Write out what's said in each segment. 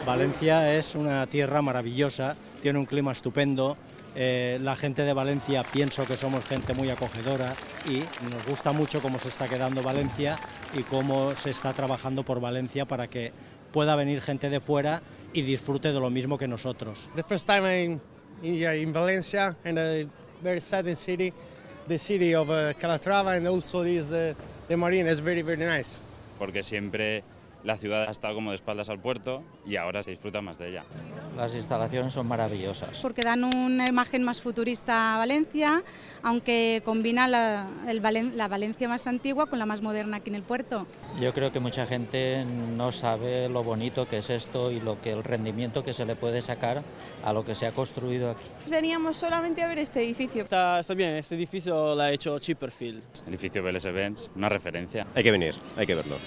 Valencia es una tierra maravillosa, tiene un clima estupendo, la gente de Valencia pienso que somos gente muy acogedora y nos gusta mucho cómo se está quedando Valencia y cómo se está trabajando por Valencia para que pueda venir gente de fuera y disfrute de lo mismo que nosotros. The first time I'm in Valencia and a very southern city, the city of Calatrava and also the marina is very nice. Porque siempre la ciudad ha estado como de espaldas al puerto y ahora se disfruta más de ella. Las instalaciones son maravillosas. Porque dan una imagen más futurista a Valencia, aunque combina la Valencia más antigua con la más moderna aquí en el puerto. Yo creo que mucha gente no sabe lo bonito que es esto y el rendimiento que se le puede sacar a lo que se ha construido aquí. Veníamos solamente a ver este edificio. Está bien, este edificio lo ha hecho Chipperfield. El edificio Vélez-Benz, una referencia. Hay que venir, hay que verlo.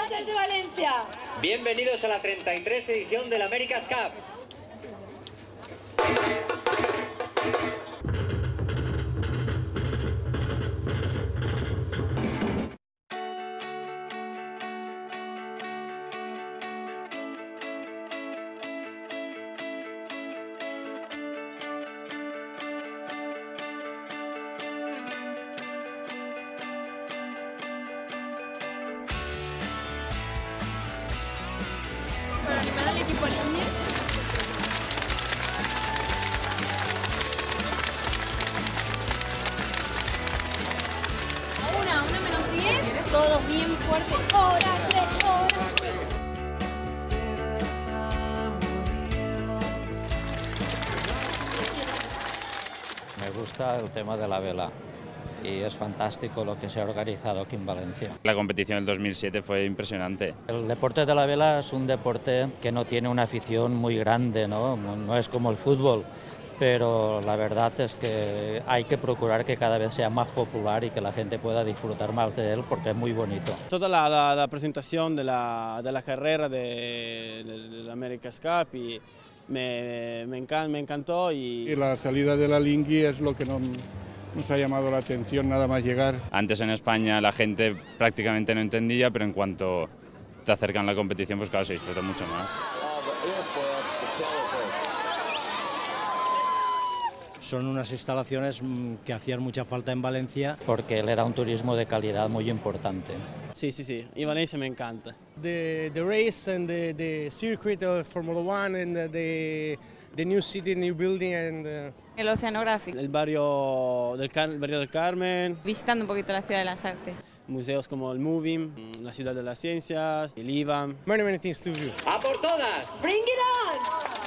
Desde Valencia. Bienvenidos a la 33 edición del America's Cup. Para animar al equipo línea. A una menos 10, todos bien fuertes. Órale. Me gusta el tema de la vela y es fantástico lo que se ha organizado aquí en Valencia. La competición del 2007 fue impresionante. El deporte de la vela es un deporte que no tiene una afición muy grande, ¿no? No es como el fútbol, pero la verdad es que hay que procurar que cada vez sea más popular y que la gente pueda disfrutar más de él porque es muy bonito. Toda la presentación de la carrera del America's Cup y me encantó. Y la salida de la Lingui es lo que nos ha llamado la atención nada más llegar. Antes en España la gente prácticamente no entendía, pero en cuanto te acercan a la competición, pues claro, se disfruta mucho más. Son unas instalaciones que hacían mucha falta en Valencia. Porque le da un turismo de calidad muy importante. Sí, y Valencia me encanta. The race and the circuit of Formula One and the new city, new building and El oceanográfico. El barrio del Carmen. Visitando un poquito la ciudad de las artes. Museos como el Moving, la Ciudad de las Ciencias, el IVA. Many things to view. ¡A por todas! Bring it on.